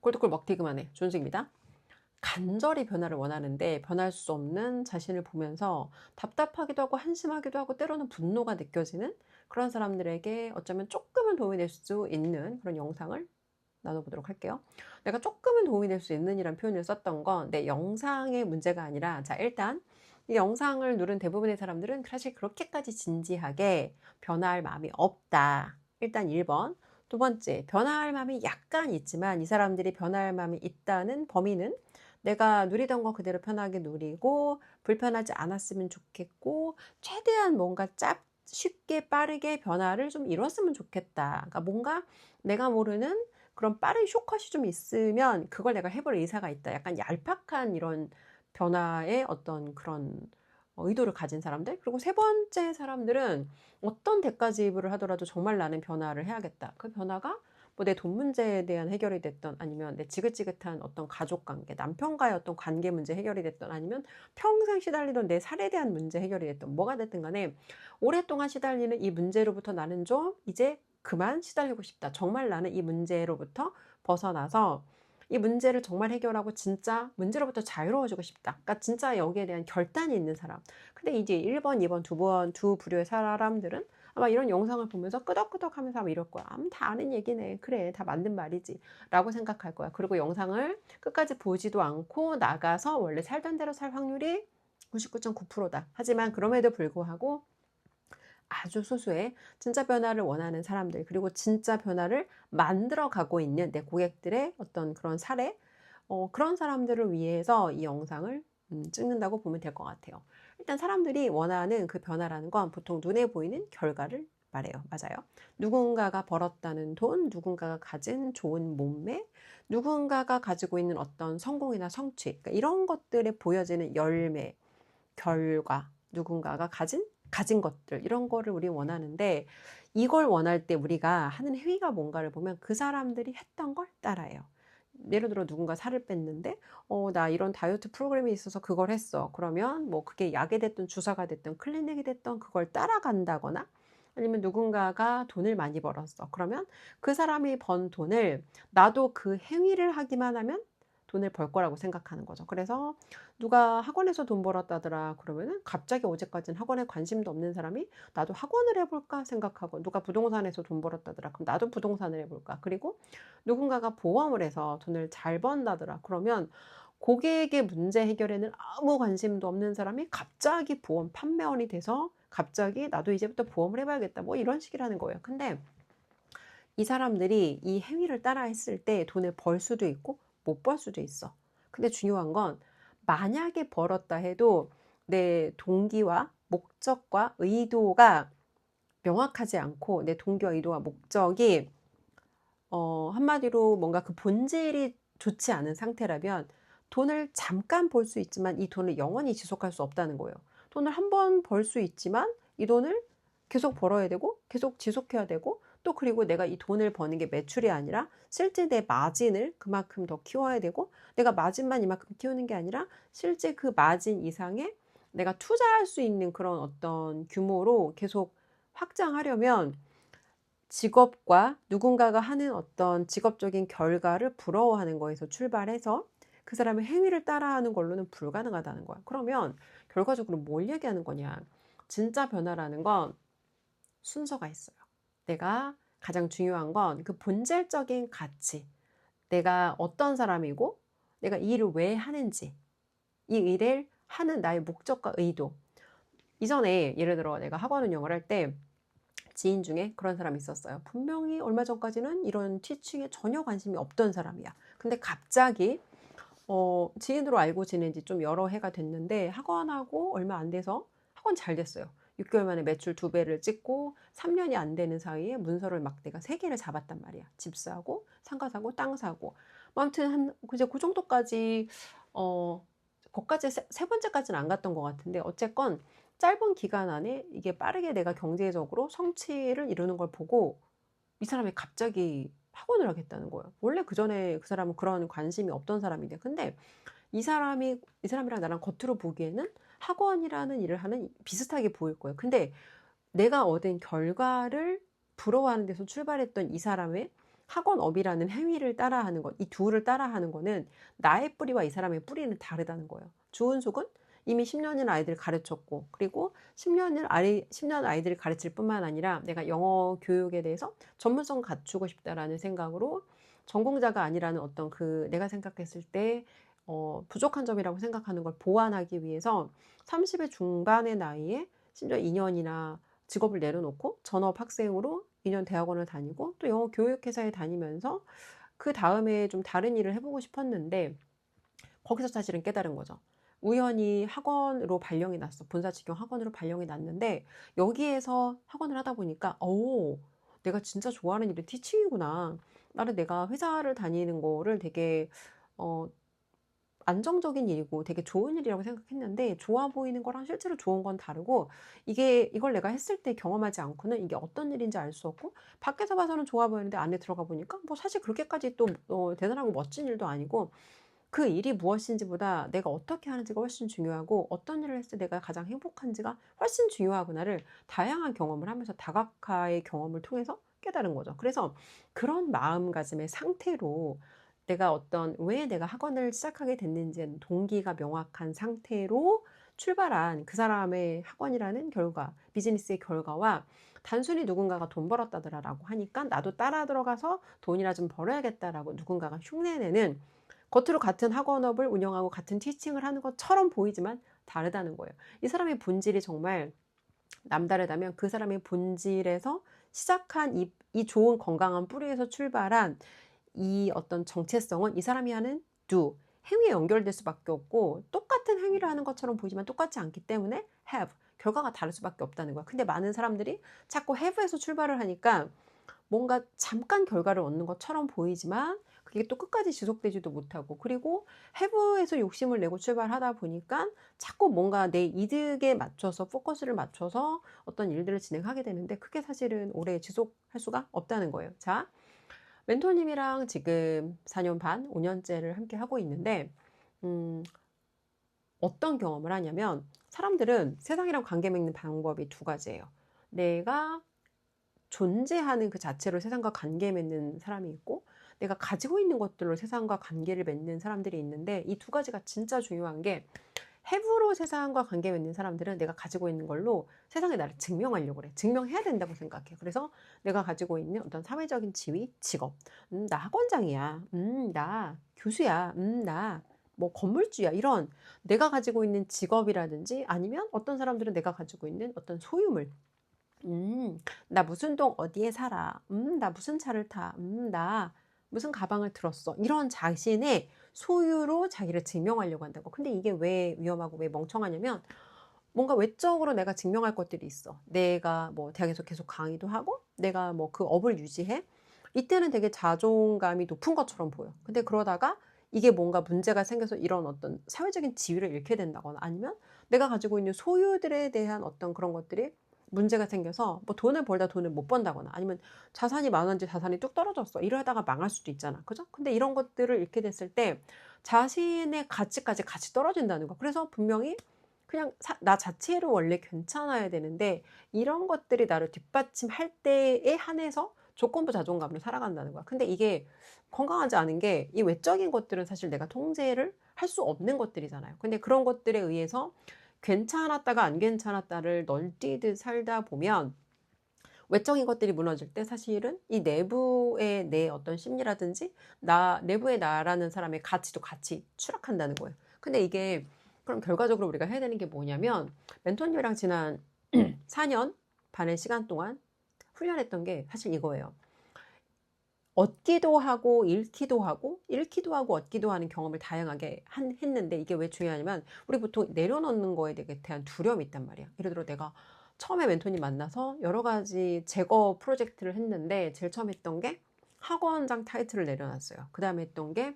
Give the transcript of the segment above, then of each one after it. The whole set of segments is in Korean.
꼴뚜꼴 먹튀그만해. 존식입니다. 간절히 변화를 원하는데 변할 수 없는 자신을 보면서 답답하기도 하고 한심하기도 하고 때로는 분노가 느껴지는 그런 사람들에게 어쩌면 조금은 도움이 될 수 있는 그런 영상을 나눠보도록 할게요. 내가 조금은 도움이 될 수 있는 이란 표현을 썼던 건 내 영상의 문제가 아니라, 자, 일단 이 영상을 누른 대부분의 사람들은 사실 그렇게까지 진지하게 변화할 마음이 없다. 일단 1번. 두 번째, 변화할 마음이 약간 있지만 이 사람들이 변화할 마음이 있다는 범위는 내가 누리던 거 그대로 편하게 누리고 불편하지 않았으면 좋겠고 최대한 뭔가 쉽게 빠르게 변화를 좀 이뤘으면 좋겠다. 그러니까 뭔가 내가 모르는 그런 빠른 숏컷이 좀 있으면 그걸 내가 해볼 의사가 있다. 약간 얄팍한 이런 변화의 어떤 그런 의도를 가진 사람들. 그리고 세 번째 사람들은 어떤 대가 지불을 하더라도 정말 나는 변화를 해야겠다. 그 변화가 뭐 내 돈 문제에 대한 해결이 됐던, 아니면 내 지긋지긋한 어떤 가족 관계, 남편과의 어떤 관계 문제 해결이 됐던, 아니면 평생 시달리던 내 살에 대한 문제 해결이 됐던, 뭐가 됐든 간에 오랫동안 시달리는 이 문제로부터 나는 좀 이제 그만 시달리고 싶다. 정말 나는 이 문제로부터 벗어나서 이 문제를 정말 해결하고 진짜 문제로부터 자유로워지고 싶다. 그러니까 진짜 여기에 대한 결단이 있는 사람. 근데 이제 1번, 2번, 두 부류의 사람들은 아마 이런 영상을 보면서 끄덕끄덕 하면서 아마 이럴 거야. 다 아는 얘기네. 그래, 다 맞는 말이지. 라고 생각할 거야. 그리고 영상을 끝까지 보지도 않고 나가서 원래 살던 대로 살 확률이 99.9%다. 하지만 그럼에도 불구하고 아주 소수의 진짜 변화를 원하는 사람들, 그리고 진짜 변화를 만들어 가고 있는 내 고객들의 어떤 그런 사례, 그런 사람들을 위해서 이 영상을 찍는다고 보면 될 것 같아요. 일단 사람들이 원하는 그 변화라는 건 보통 눈에 보이는 결과를 말해요. 맞아요. 누군가가 벌었다는 돈, 누군가가 가진 좋은 몸매, 누군가가 가지고 있는 어떤 성공이나 성취, 그러니까 이런 것들에 보여지는 열매, 결과, 누군가가 가진 것들, 이런 거를 우리 원하는데, 이걸 원할 때 우리가 하는 행위가 뭔가를 보면 그 사람들이 했던 걸 따라해요. 예를 들어 누군가 살을 뺐는데 나 이런 다이어트 프로그램이 있어서 그걸 했어. 그러면 뭐 그게 약이 됐든 주사가 됐든 클리닉이 됐든 그걸 따라간다거나, 아니면 누군가가 돈을 많이 벌었어. 그러면 그 사람이 번 돈을 나도 그 행위를 하기만 하면 돈을 벌 거라고 생각하는 거죠. 그래서 누가 학원에서 돈 벌었다더라 그러면은 갑자기 어제까지는 학원에 관심도 없는 사람이 나도 학원을 해볼까 생각하고, 누가 부동산에서 돈 벌었다더라 그럼 나도 부동산을 해볼까. 그리고 누군가가 보험을 해서 돈을 잘 번다더라 그러면 고객의 문제 해결에는 아무 관심도 없는 사람이 갑자기 보험 판매원이 돼서 갑자기 나도 이제부터 보험을 해봐야겠다, 뭐 이런 식이라는 거예요. 근데 이 사람들이 이 행위를 따라 했을 때 돈을 벌 수도 있고 못 벌 수도 있어. 근데 중요한 건 만약에 벌었다 해도 내 동기와 목적과 의도가 명확하지 않고, 내 동기와 의도와 목적이 한마디로 뭔가 그 본질이 좋지 않은 상태라면 돈을 잠깐 벌 수 있지만 이 돈을 영원히 지속할 수 없다는 거예요. 돈을 한 번 벌 수 있지만 이 돈을 계속 벌어야 되고 계속 지속해야 되고, 또 그리고 내가 이 돈을 버는 게 매출이 아니라 실제 내 마진을 그만큼 더 키워야 되고, 내가 마진만 이만큼 키우는 게 아니라 실제 그 마진 이상의 내가 투자할 수 있는 그런 어떤 규모로 계속 확장하려면 직업과 누군가가 하는 어떤 직업적인 결과를 부러워하는 거에서 출발해서 그 사람의 행위를 따라하는 걸로는 불가능하다는 거야. 그러면 결과적으로 뭘 얘기하는 거냐? 진짜 변화라는 건 순서가 있어요. 내가 가장 중요한 건 그 본질적인 가치, 내가 어떤 사람이고 내가 이 일을 왜 하는지, 이 일을 하는 나의 목적과 의도. 이전에 예를 들어 내가 학원 운영을 할 때 지인 중에 그런 사람이 있었어요. 분명히 얼마 전까지는 이런 티칭에 전혀 관심이 없던 사람이야. 근데 갑자기 지인으로 알고 지낸 지 좀 여러 해가 됐는데 학원하고 얼마 안 돼서 학원 잘 됐어요. 6개월 만에 매출 2배를 찍고 3년이 안 되는 사이에 문서를 막 내가 3개를 잡았단 말이야. 집 사고 상가 사고 땅 사고. 뭐 아무튼 이제 그 정도까지 거기까지 세 번째까지는 안 갔던 것 같은데, 어쨌건 짧은 기간 안에 이게 빠르게 내가 경제적으로 성취를 이루는 걸 보고 이 사람이 갑자기 학원을 하겠다는 거예요. 원래 그전에 그 사람은 그런 관심이 없던 사람인데, 근데 이 사람이랑 나랑 겉으로 보기에는 학원이라는 일을 하는 비슷하게 보일 거예요. 근데 내가 얻은 결과를 부러워하는 데서 출발했던 이 사람의 학원업이라는 행위를 따라하는 것, 이 둘을 따라하는 거는 나의 뿌리와 이 사람의 뿌리는 다르다는 거예요. 주은숙은 이미 10년이나 아이들을 가르쳤고, 그리고 10년 아이들을 가르칠 뿐만 아니라 내가 영어 교육에 대해서 전문성 갖추고 싶다라는 생각으로 전공자가 아니라는 어떤 그 내가 생각했을 때 부족한 점이라고 생각하는 걸 보완하기 위해서 30의 중반의 나이에 심지어 2년이나 직업을 내려놓고 전업 학생으로 2년 대학원을 다니고 또 영어 교육회사에 다니면서 그 다음에 좀 다른 일을 해보고 싶었는데 거기서 사실은 깨달은 거죠. 우연히 학원으로 발령이 났어. 본사직용 학원으로 발령이 났는데 여기에서 학원을 하다 보니까 내가 진짜 좋아하는 일이 티칭이구나. 나는 내가 회사를 다니는 거를 되게 어, 안정적인 일이고 되게 좋은 일이라고 생각했는데 좋아 보이는 거랑 실제로 좋은 건 다르고 이걸 내가 했을 때 경험하지 않고는 이게 어떤 일인지 알 수 없고 밖에서 봐서는 좋아 보이는데 안에 들어가 보니까 뭐 사실 그렇게까지 또 대단하고 멋진 일도 아니고 그 일이 무엇인지보다 내가 어떻게 하는지가 훨씬 중요하고 어떤 일을 했을 때 내가 가장 행복한지가 훨씬 중요하구나를 다양한 경험을 하면서 다각화의 경험을 통해서 깨달은 거죠. 그래서 그런 마음가짐의 상태로 왜 내가 학원을 시작하게 됐는지 동기가 명확한 상태로 출발한 그 사람의 학원이라는 결과, 비즈니스의 결과와 단순히 누군가가 돈 벌었다더라라고 하니까 나도 따라 들어가서 돈이나 좀 벌어야겠다라고 누군가가 흉내내는 겉으로 같은 학원업을 운영하고 같은 티칭을 하는 것처럼 보이지만 다르다는 거예요. 이 사람의 본질이 정말 남다르다면 그 사람의 본질에서 시작한 이 좋은 건강한 뿌리에서 출발한 이 어떤 정체성은 이 사람이 하는 do, 행위에 연결될 수밖에 없고 똑같은 행위를 하는 것처럼 보이지만 똑같지 않기 때문에 have, 결과가 다를 수밖에 없다는 거야. 근데 많은 사람들이 자꾸 have에서 출발을 하니까 뭔가 잠깐 결과를 얻는 것처럼 보이지만 그게 또 끝까지 지속되지도 못하고 그리고 have에서 욕심을 내고 출발하다 보니까 자꾸 뭔가 내 이득에 맞춰서 포커스를 맞춰서 어떤 일들을 진행하게 되는데 그게 사실은 오래 지속할 수가 없다는 거예요. 자, 멘토님이랑 지금 4년 반, 5년째를 함께 하고 있는데 어떤 경험을 하냐면 사람들은 세상이랑 관계 맺는 방법이 두 가지예요. 내가 존재하는 그 자체로 세상과 관계 맺는 사람이 있고 내가 가지고 있는 것들로 세상과 관계를 맺는 사람들이 있는데 이 두 가지가 진짜 중요한 게 해부로 세상과 관계 맺는 사람들은 내가 가지고 있는 걸로 세상에 나를 증명하려고 그래. 증명해야 된다고 생각해. 그래서 내가 가지고 있는 어떤 사회적인 지위, 직업. 나 학원장이야. 나 교수야. 나 뭐 건물주야. 이런 내가 가지고 있는 직업이라든지 아니면 어떤 사람들은 내가 가지고 있는 어떤 소유물. 나 무슨 동 어디에 살아. 나 무슨 차를 타. 나 무슨 가방을 들었어. 이런 자신의 소유로 자기를 증명하려고 한다고. 근데 이게 왜 위험하고 왜 멍청하냐면 뭔가 외적으로 내가 증명할 것들이 있어. 내가 뭐 대학에서 계속 강의도 하고 내가 뭐 그 업을 유지해. 이때는 되게 자존감이 높은 것처럼 보여. 근데 그러다가 이게 뭔가 문제가 생겨서 이런 어떤 사회적인 지위를 잃게 된다거나 아니면 내가 가지고 있는 소유들에 대한 어떤 그런 것들이 문제가 생겨서 뭐 돈을 벌다 돈을 못 번다거나 아니면 자산이 많은지 자산이 뚝 떨어졌어. 이러다가 망할 수도 있잖아. 그죠? 근데 이런 것들을 잃게 됐을 때 자신의 가치까지 같이 떨어진다는 거. 그래서 분명히 그냥 나 자체로 원래 괜찮아야 되는데 이런 것들이 나를 뒷받침할 때에 한해서 조건부 자존감으로 살아간다는 거야. 근데 이게 건강하지 않은 게 이 외적인 것들은 사실 내가 통제를 할 수 없는 것들이잖아요. 근데 그런 것들에 의해서 괜찮았다가 안 괜찮았다를 널뛰듯 살다 보면 외적인 것들이 무너질 때 사실은 이 내부의 내 어떤 심리라든지 내부의 나라는 사람의 가치도 같이 추락한다는 거예요. 근데 이게 그럼 결과적으로 우리가 해야 되는 게 뭐냐면 멘토님이랑 지난 4년 반의 시간 동안 훈련했던 게 사실 이거예요. 얻기도 하고 잃기도 하고 얻기도 하는 경험을 다양하게 했는데 이게 왜 중요하냐면 우리 보통 내려놓는 거에 대한 두려움이 있단 말이야. 예를 들어 내가 처음에 멘토님 만나서 여러 가지 제거 프로젝트를 했는데 제일 처음 했던 게 학원장 타이틀을 내려놨어요. 그 다음에 했던 게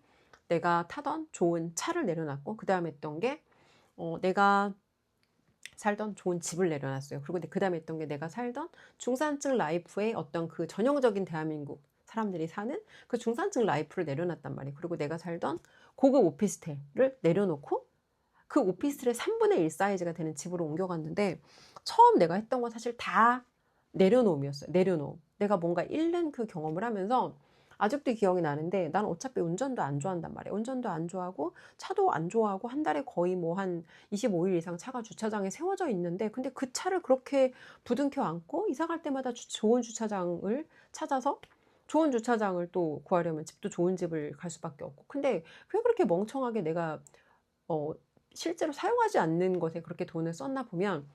내가 타던 좋은 차를 내려놨고 그 다음에 했던 게 내가 살던 좋은 집을 내려놨어요. 그리고 그 다음에 했던 게 내가 살던 중산층 라이프의 어떤 그 전형적인 대한민국 사람들이 사는 그 중산층 라이프를 내려놨단 말이에요. 그리고 내가 살던 고급 오피스텔을 내려놓고 그 오피스텔의 3분의 1 사이즈가 되는 집으로 옮겨갔는데 처음 내가 했던 건 사실 다 내려놓음이었어요. 내려놓음. 내가 뭔가 잃는 그 경험을 하면서 아직도 기억이 나는데 난 어차피 운전도 안 좋아한단 말이야. 운전도 안 좋아하고 차도 안 좋아하고 한 달에 거의 뭐 한 25일 이상 차가 주차장에 세워져 있는데 근데 그 차를 그렇게 부둥켜 안고 이사 갈 때마다 좋은 주차장을 찾아서 좋은 주차장을 또 구하려면 집도 좋은 집을 갈 수밖에 없고. 근데 왜 그렇게 멍청하게 내가 어 실제로 사용하지 않는 것에 그렇게 돈을 썼나 보면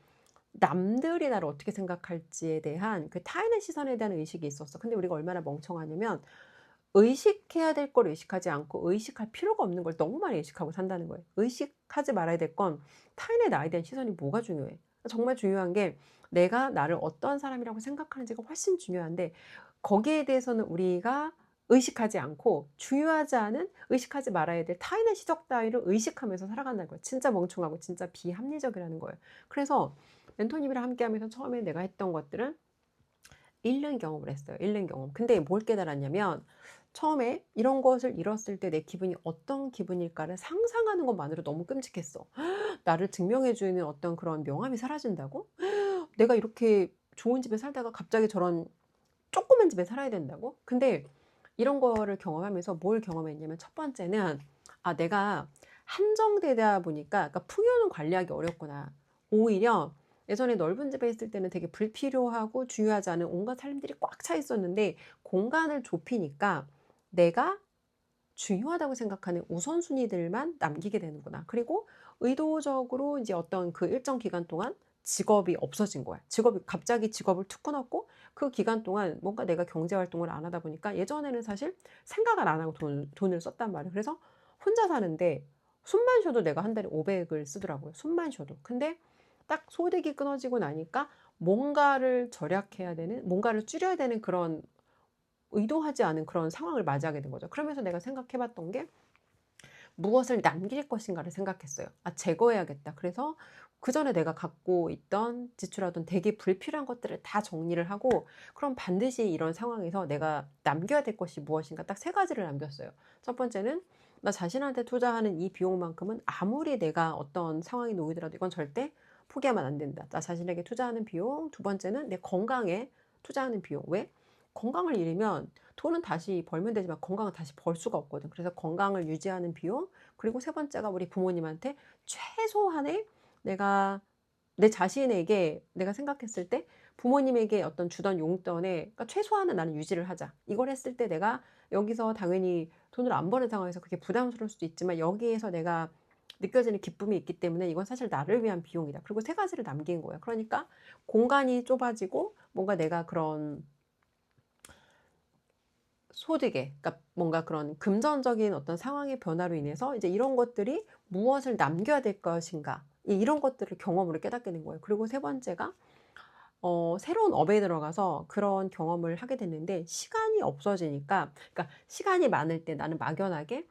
남들이 나를 어떻게 생각할지에 대한 그 타인의 시선에 대한 의식이 있었어. 근데 우리가 얼마나 멍청하냐면 의식해야 될 걸 의식하지 않고 의식할 필요가 없는 걸 너무 많이 의식하고 산다는 거예요. 의식하지 말아야 될 건 타인의 나에 대한 시선이 뭐가 중요해. 정말 중요한 게 내가 나를 어떤 사람이라고 생각하는지가 훨씬 중요한데 거기에 대해서는 우리가 의식하지 않고 중요하지 않은 의식하지 말아야 될 타인의 시적 따위를 의식하면서 살아간다는 거예요. 진짜 멍청하고 진짜 비합리적이라는 거예요. 그래서 멘토님이랑 함께 하면서 처음에 내가 했던 것들은 잃는 경험을 했어요. 잃는 경험. 근데 뭘 깨달았냐면 처음에 이런 것을 잃었을 때 내 기분이 어떤 기분일까를 상상하는 것만으로 너무 끔찍했어. 나를 증명해 주는 어떤 그런 명함이 사라진다고? 내가 이렇게 좋은 집에 살다가 갑자기 저런 조그만 집에 살아야 된다고? 근데 이런 거를 경험하면서 뭘 경험했냐면 첫 번째는 내가 한정되다 보니까 그러니까 풍요는 관리하기 어렵구나. 오히려 예전에 넓은 집에 있을 때는 되게 불필요하고 중요하지 않은 온갖 살림들이 꽉 차 있었는데 공간을 좁히니까 내가 중요하다고 생각하는 우선순위들만 남기게 되는구나. 그리고 의도적으로 이제 어떤 그 일정 기간 동안 직업이 없어진 거야. 갑자기 직업을 툭 끊었고 그 기간 동안 뭔가 내가 경제 활동을 안 하다 보니까 예전에는 사실 생각을 안 하고 돈을 썼단 말이에요. 그래서 혼자 사는데 숨만 쉬어도 내가 한 달에 500을 쓰더라고요. 숨만 쉬어도. 근데 딱 소득이 끊어지고 나니까 뭔가를 절약해야 되는, 뭔가를 줄여야 되는 그런 의도하지 않은 그런 상황을 맞이하게 된 거죠. 그러면서 내가 생각해 봤던 게 무엇을 남길 것인가를 생각했어요. 제거해야겠다. 그래서 그 전에 내가 갖고 있던 지출하던 되게 불필요한 것들을 다 정리를 하고 그럼 반드시 이런 상황에서 내가 남겨야 될 것이 무엇인가 딱 세 가지를 남겼어요. 첫 번째는 나 자신한테 투자하는 이 비용만큼은 아무리 내가 어떤 상황이 놓이더라도 이건 절대 포기하면 안 된다. 나 자신에게 투자하는 비용. 두 번째는 내 건강에 투자하는 비용. 왜? 건강을 잃으면 돈은 다시 벌면 되지만 건강은 다시 벌 수가 없거든. 그래서 건강을 유지하는 비용. 그리고 세 번째가 우리 부모님한테 최소한의 내가 내 자신에게 내가 생각했을 때 부모님에게 어떤 주던 용돈에 그러니까 최소한은 나는 유지를 하자. 이걸 했을 때 내가 여기서 당연히 돈을 안 버는 상황에서 그게 부담스러울 수도 있지만 여기에서 내가 느껴지는 기쁨이 있기 때문에 이건 사실 나를 위한 비용이다. 그리고 세 가지를 남긴 거예요. 그러니까 공간이 좁아지고 뭔가 내가 그런 소득에, 그러니까 뭔가 그런 금전적인 어떤 상황의 변화로 인해서 이제 이런 것들이 무엇을 남겨야 될 것인가, 이런 것들을 경험으로 깨닫게 된 거예요. 그리고 세 번째가 새로운 업에 들어가서 그런 경험을 하게 됐는데 시간이 없어지니까, 그러니까 시간이 많을 때 나는 막연하게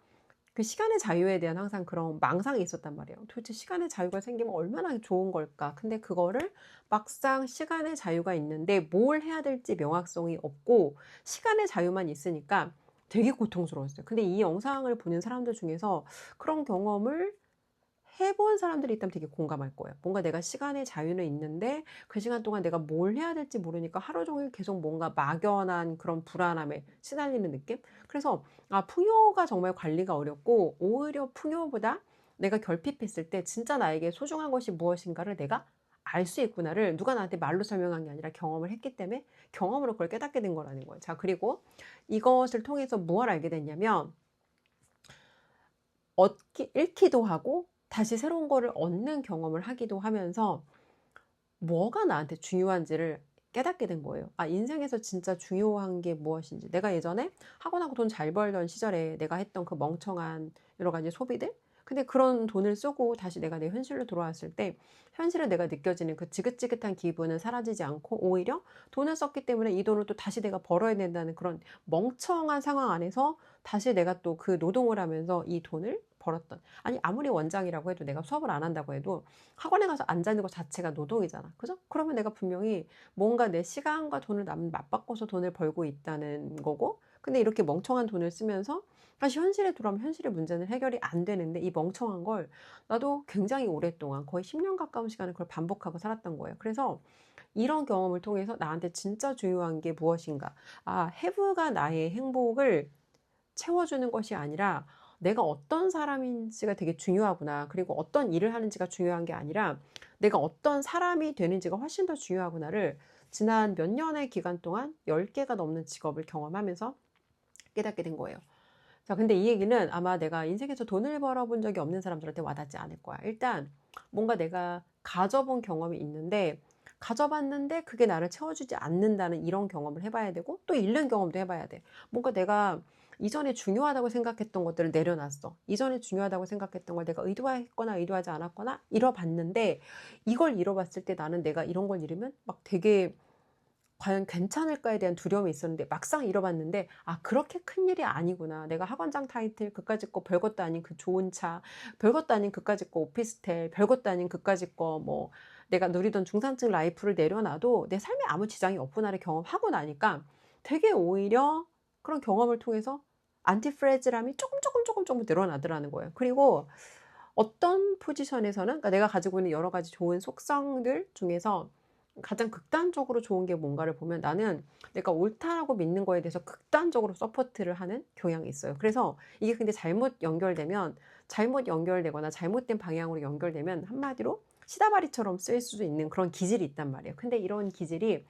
그 시간의 자유에 대한 항상 그런 망상이 있었단 말이에요. 도대체 시간의 자유가 생기면 얼마나 좋은 걸까? 근데 그거를 막상 시간의 자유가 있는데 뭘 해야 될지 명확성이 없고 시간의 자유만 있으니까 되게 고통스러웠어요. 근데 이 영상을 보는 사람들 중에서 그런 경험을 해본 사람들이 있다면 되게 공감할 거예요. 뭔가 내가 시간의 자유는 있는데 그 시간 동안 내가 뭘 해야 될지 모르니까 하루 종일 계속 뭔가 막연한 그런 불안함에 시달리는 느낌? 그래서 풍요가 정말 관리가 어렵고 오히려 풍요보다 내가 결핍했을 때 진짜 나에게 소중한 것이 무엇인가를 내가 알 수 있구나를 누가 나한테 말로 설명한 게 아니라 경험을 했기 때문에 경험으로 그걸 깨닫게 된 거라는 거예요. 자, 그리고 이것을 통해서 무엇을 알게 됐냐면 잃기도 하고 다시 새로운 거를 얻는 경험을 하기도 하면서 뭐가 나한테 중요한지를 깨닫게 된 거예요. 인생에서 진짜 중요한 게 무엇인지. 내가 예전에 학원하고 돈 잘 벌던 시절에 내가 했던 그 멍청한 여러 가지 소비들? 근데 그런 돈을 쓰고 다시 내가 내 현실로 돌아왔을 때 현실에 내가 느껴지는 그 지긋지긋한 기분은 사라지지 않고 오히려 돈을 썼기 때문에 이 돈을 또 다시 내가 벌어야 된다는 그런 멍청한 상황 안에서 다시 내가 또 그 노동을 하면서 이 돈을 벌었던. 아무리 원장이라고 해도 내가 수업을 안 한다고 해도 학원에 가서 앉아 있는 것 자체가 노동이잖아. 그죠? 그러면 내가 분명히 뭔가 내 시간과 돈을 맞바꿔서 돈을 벌고 있다는 거고, 근데 이렇게 멍청한 돈을 쓰면서 다시 현실에 돌아오면 현실의 문제는 해결이 안 되는데 이 멍청한 걸 나도 굉장히 오랫동안 거의 10년 가까운 시간을 그걸 반복하고 살았던 거예요. 그래서 이런 경험을 통해서 나한테 진짜 중요한 게 무엇인가? have가 나의 행복을 채워주는 것이 아니라 내가 어떤 사람인지가 되게 중요하구나. 그리고 어떤 일을 하는지가 중요한 게 아니라 내가 어떤 사람이 되는지가 훨씬 더 중요하구나를 지난 몇 년의 기간 동안 10개가 넘는 직업을 경험하면서 깨닫게 된 거예요. 자, 근데 이 얘기는 아마 내가 인생에서 돈을 벌어본 적이 없는 사람들한테 와닿지 않을 거야. 일단 뭔가 내가 가져본 경험이 있는데 가져봤는데 그게 나를 채워주지 않는다는 이런 경험을 해봐야 되고 또 잃는 경험도 해봐야 돼. 뭔가 내가 이전에 중요하다고 생각했던 것들을 내려놨어. 이전에 중요하다고 생각했던 걸 내가 의도했거나 의도하지 않았거나 잃어봤는데 이걸 잃어봤을 때 나는 내가 이런 걸 잃으면 막 되게 과연 괜찮을까에 대한 두려움이 있었는데 막상 잃어봤는데 그렇게 큰일이 아니구나. 내가 학원장 타이틀 그까짓 거 별것도 아닌 그 좋은 차, 별것도 아닌 그까짓 거 오피스텔, 별것도 아닌 그까짓 거 뭐 내가 누리던 중산층 라이프를 내려놔도 내 삶에 아무 지장이 없구나를 경험하고 나니까 되게 오히려 그런 경험을 통해서 안티프레질함이 조금 늘어나더라는 거예요. 그리고 어떤 포지션에서는 그러니까 내가 가지고 있는 여러 가지 좋은 속성들 중에서 가장 극단적으로 좋은 게 뭔가를 보면 나는 내가 옳다라고 믿는 거에 대해서 극단적으로 서포트를 하는 경향이 있어요. 그래서 이게 근데 잘못 연결되거나 잘못된 방향으로 연결되면 한마디로 시다바리처럼 쓰일 수도 있는 그런 기질이 있단 말이에요. 근데 이런 기질이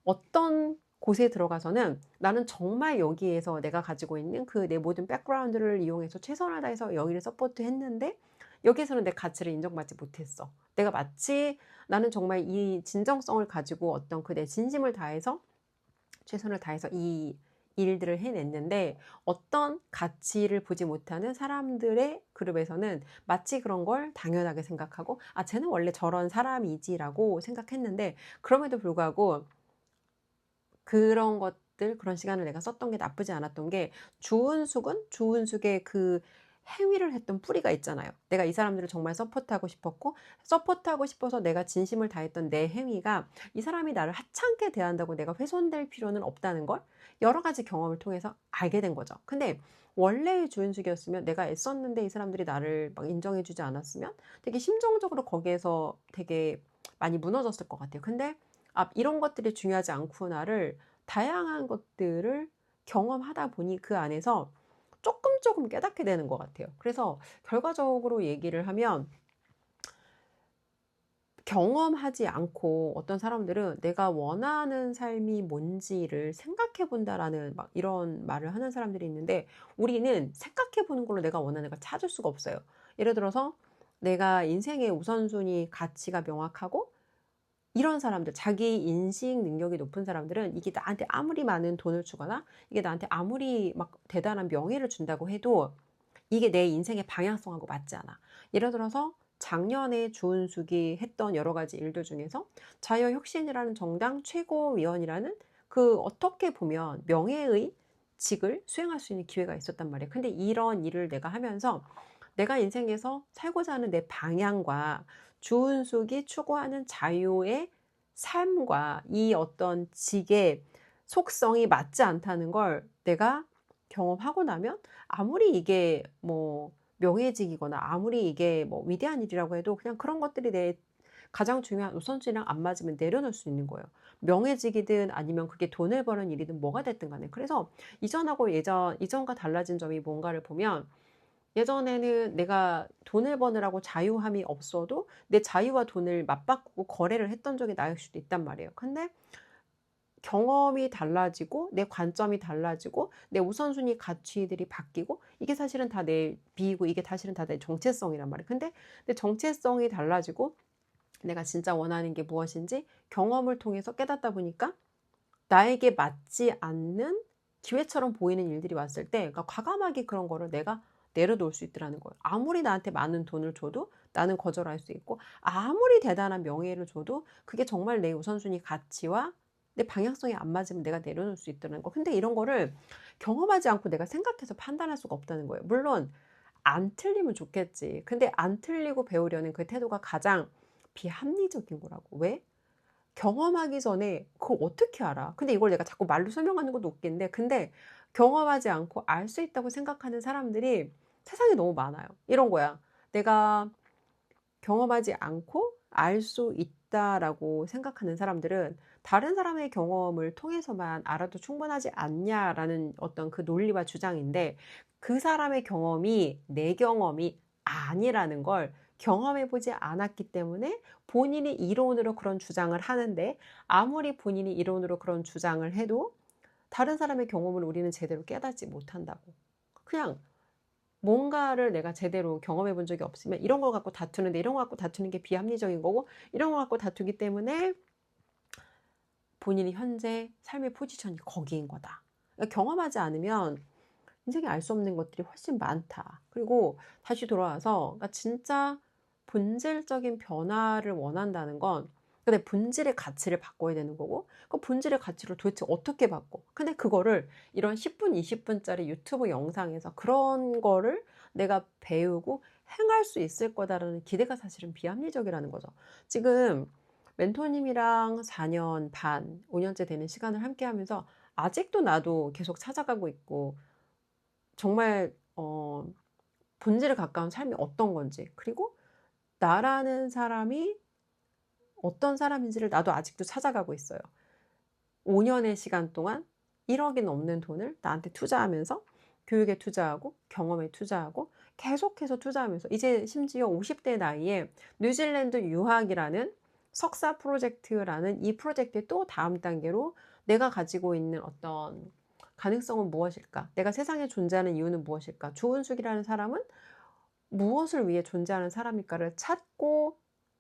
어떤 곳에 들어가서는 나는 정말 여기에서 내가 가지고 있는 그 내 모든 백그라운드를 이용해서 최선을 다해서 여기를 서포트했는데 여기에서는 내 가치를 인정받지 못했어. 내가 마치 나는 정말 이 진정성을 가지고 어떤 그 내 진심을 다해서 최선을 다해서 이 일들을 해냈는데 어떤 가치를 보지 못하는 사람들의 그룹에서는 마치 그런 걸 당연하게 생각하고 쟤는 원래 저런 사람이지라고 생각했는데 그럼에도 불구하고 그런 것들 그런 시간을 내가 썼던 게 나쁘지 않았던 게 주은숙의 그 행위를 했던 뿌리가 있잖아요. 내가 이 사람들을 정말 서포트하고 싶었고 서포트하고 싶어서 내가 진심을 다했던 내 행위가 이 사람이 나를 하찮게 대한다고 내가 훼손될 필요는 없다는 걸 여러 가지 경험을 통해서 알게 된 거죠. 근데 원래의 주은숙이었으면 내가 애썼는데 이 사람들이 나를 막 인정해주지 않았으면 되게 심정적으로 거기에서 되게 많이 무너졌을 것 같아요. 근데 이런 것들이 중요하지 않구나를 다양한 것들을 경험하다 보니 그 안에서 조금 깨닫게 되는 것 같아요. 그래서 결과적으로 얘기를 하면 경험하지 않고 어떤 사람들은 내가 원하는 삶이 뭔지를 생각해 본다라는 막 이런 말을 하는 사람들이 있는데 우리는 생각해 보는 걸로 내가 원하는 걸 찾을 수가 없어요. 예를 들어서 내가 인생의 우선순위 가치가 명확하고 이런 사람들, 자기 인식 능력이 높은 사람들은 이게 나한테 아무리 많은 돈을 주거나 이게 나한테 아무리 막 대단한 명예를 준다고 해도 이게 내 인생의 방향성하고 맞지 않아. 예를 들어서 작년에 주은숙이 했던 여러 가지 일들 중에서 자유혁신이라는 정당 최고위원이라는 그 어떻게 보면 명예의 직을 수행할 수 있는 기회가 있었단 말이에요. 근데 이런 일을 내가 하면서 내가 인생에서 살고자 하는 내 방향과 주은숙이 추구하는 자유의 삶과 이 어떤 직의 속성이 맞지 않다는 걸 내가 경험하고 나면 아무리 이게 뭐 명예직이거나 아무리 이게 뭐 위대한 일이라고 해도 그냥 그런 것들이 내 가장 중요한 우선순위랑 안 맞으면 내려놓을 수 있는 거예요. 명예직이든 아니면 그게 돈을 버는 일이든 뭐가 됐든 간에. 그래서 이전하고 이전과 달라진 점이 뭔가를 보면 예전에는 내가 돈을 버느라고 자유함이 없어도 내 자유와 돈을 맞바꾸고 거래를 했던 적이 나일 수도 있단 말이에요. 근데 경험이 달라지고 내 관점이 달라지고 내 우선순위 가치들이 바뀌고 이게 사실은 다 내 비이고 이게 사실은 다 내 정체성이란 말이에요. 근데 내 정체성이 달라지고 내가 진짜 원하는 게 무엇인지 경험을 통해서 깨닫다 보니까 나에게 맞지 않는 기회처럼 보이는 일들이 왔을 때 그러니까 과감하게 그런 거를 내가 내려놓을 수 있더라는 거예요. 아무리 나한테 많은 돈을 줘도 나는 거절할 수 있고 아무리 대단한 명예를 줘도 그게 정말 내 우선순위 가치와 내 방향성이 안 맞으면 내가 내려놓을 수 있다는 거. 근데 이런 거를 경험하지 않고 내가 생각해서 판단할 수가 없다는 거예요. 물론 안 틀리면 좋겠지. 근데 안 틀리고 배우려는 그 태도가 가장 비합리적인 거라고. 왜? 경험하기 전에 그걸 어떻게 알아? 근데 이걸 내가 자꾸 말로 설명하는 것도 웃긴데 근데 경험하지 않고 알 수 있다고 생각하는 사람들이 세상에 너무 많아요. 이런 거야. 내가 경험하지 않고 알 수 없다라고 생각하는 사람들은 다른 사람의 경험을 통해서만 알아도 충분하지 않냐라는 어떤 그 논리와 주장인데, 그 사람의 경험이 내 경험이 아니라는 걸 경험해 보지 않았기 때문에 본인이 이론으로 그런 주장을 하는데, 아무리 본인이 이론으로 그런 주장을 해도 다른 사람의 경험을 우리는 제대로 깨닫지 못한다고. 그냥 뭔가를 내가 제대로 경험해 본 적이 없으면 이런 걸 갖고 다투는데, 이런 거 갖고 다투는 게 비합리적인 거고, 이런 거 갖고 다투기 때문에 본인이 현재 삶의 포지션이 거기인 거다. 그러니까 경험하지 않으면 인생에 알 수 없는 것들이 훨씬 많다. 그리고 다시 돌아와서, 그러니까 진짜 본질적인 변화를 원한다는 건, 근데 본질의 가치를 바꿔야 되는 거고, 그 본질의 가치를 도대체 어떻게 바꿔? 근데 그거를 이런 10분, 20분짜리 유튜브 영상에서 그런 거를 내가 배우고 행할 수 있을 거다라는 기대가 사실은 비합리적이라는 거죠. 지금 멘토님이랑 4년 반, 5년째 되는 시간을 함께 하면서 아직도 나도 계속 찾아가고 있고, 정말 본질에 가까운 삶이 어떤 건지, 그리고 나라는 사람이 어떤 사람인지를 나도 아직도 찾아가고 있어요. 5년의 시간 동안 1억이 넘는 돈을 나한테 투자하면서, 교육에 투자하고 경험에 투자하고 계속해서 투자하면서, 이제 심지어 50대 나이에 뉴질랜드 유학이라는 석사 프로젝트라는 이 프로젝트의 또 다음 단계로 내가 가지고 있는 어떤 가능성은 무엇일까? 내가 세상에 존재하는 이유는 무엇일까? 조은숙이라는 사람은 무엇을 위해 존재하는 사람일까를 찾고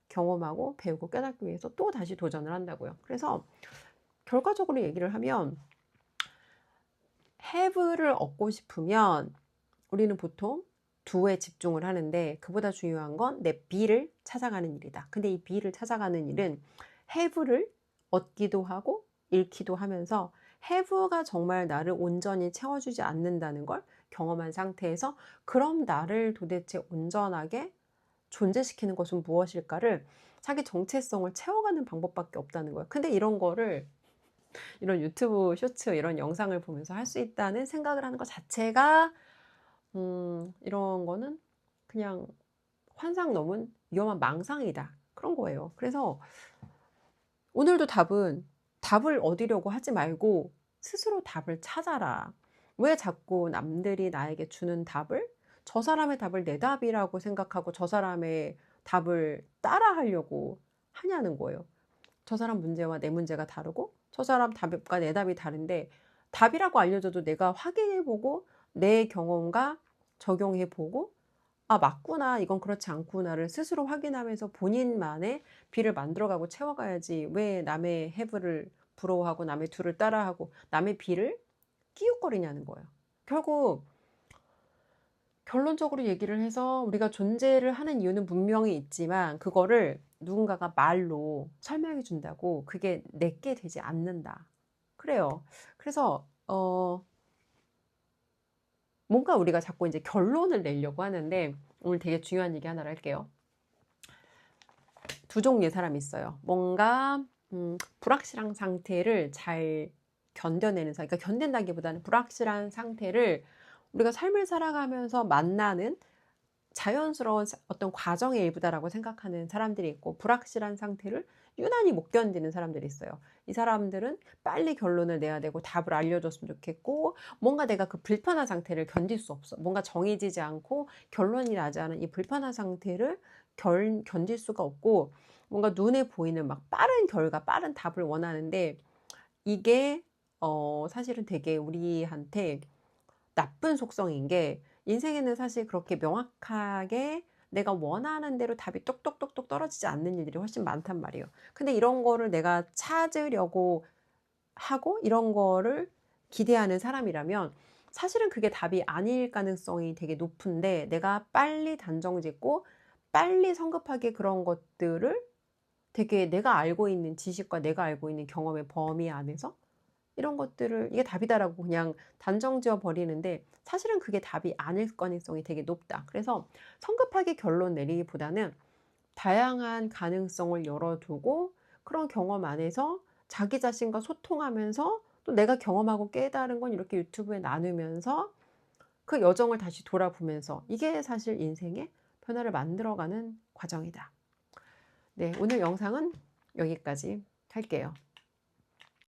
경험하고 배우고 깨닫기 위해서 또 다시 도전을 한다고요. 그래서 결과적으로 얘기를 하면, have를 얻고 싶으면 우리는 보통 do에 집중을 하는데, 그보다 중요한 건 내 be를 찾아가는 일이다. 근데 이 be를 찾아가는 일은 have를 얻기도 하고 잃기도 하면서, have가 정말 나를 온전히 채워주지 않는다는 걸 경험한 상태에서, 그럼 나를 도대체 온전하게 존재시키는 것은 무엇일까를 자기 정체성을 채워가는 방법밖에 없다는 거예요. 근데 이런 거를 이런 유튜브 쇼츠 이런 영상을 보면서 할 수 있다는 생각을 하는 것 자체가 이런 거는 그냥 환상 넘은 위험한 망상이다, 그런 거예요. 그래서 오늘도 답을 얻으려고 하지 말고 스스로 답을 찾아라. 왜 자꾸 남들이 나에게 주는 답을, 저 사람의 답을 내 답이라고 생각하고 저 사람의 답을 따라하려고 하냐는 거예요. 저 사람 문제와 내 문제가 다르고 저 사람 답과 내 답이 다른데, 답이라고 알려줘도 내가 확인해보고 내 경험과 적용해보고, 아 맞구나, 이건 그렇지 않구나를 스스로 확인하면서 본인만의 비를 만들어가고 채워가야지, 왜 남의 해부를 부러워하고 남의 둘을 따라하고 남의 비를 끼웃거리냐는 거예요. 결국 결론적으로 얘기를 해서, 우리가 존재를 하는 이유는 분명히 있지만 그거를 누군가가 말로 설명해 준다고 그게 내게 되지 않는다. 그래요. 그래서 뭔가 우리가 자꾸 이제 결론을 내려고 하는데, 오늘 되게 중요한 얘기 하나를 할게요. 두 종류의 사람이 있어요. 뭔가 불확실한 상태를 잘 견뎌내는 사람, 그러니까 견딘다기보다는 불확실한 상태를 우리가 삶을 살아가면서 만나는 자연스러운 어떤 과정의 일부다라고 생각하는 사람들이 있고, 불확실한 상태를 유난히 못 견디는 사람들이 있어요. 이 사람들은 빨리 결론을 내야 되고 답을 알려줬으면 좋겠고, 뭔가 내가 그 불편한 상태를 견딜 수 없어. 뭔가 정해지지 않고 결론이 나지 않은 이 불편한 상태를 견딜 수가 없고, 뭔가 눈에 보이는 막 빠른 결과, 빠른 답을 원하는데, 이게 사실은 되게 우리한테 나쁜 속성인 게, 인생에는 사실 그렇게 명확하게 내가 원하는 대로 답이 똑똑똑똑 떨어지지 않는 일들이 훨씬 많단 말이에요. 근데 이런 거를 내가 찾으려고 하고 이런 거를 기대하는 사람이라면 사실은 그게 답이 아닐 가능성이 되게 높은데, 내가 빨리 단정 짓고 빨리 성급하게 그런 것들을 되게 내가 알고 있는 지식과 내가 알고 있는 경험의 범위 안에서 이런 것들을 이게 답이다라고 그냥 단정 지어 버리는데, 사실은 그게 답이 아닐 가능성이 되게 높다. 그래서 성급하게 결론 내리기보다는 다양한 가능성을 열어두고 그런 경험 안에서 자기 자신과 소통하면서, 또 내가 경험하고 깨달은 건 이렇게 유튜브에 나누면서 그 여정을 다시 돌아보면서, 이게 사실 인생의 변화를 만들어가는 과정이다. 네, 오늘 영상은 여기까지 할게요.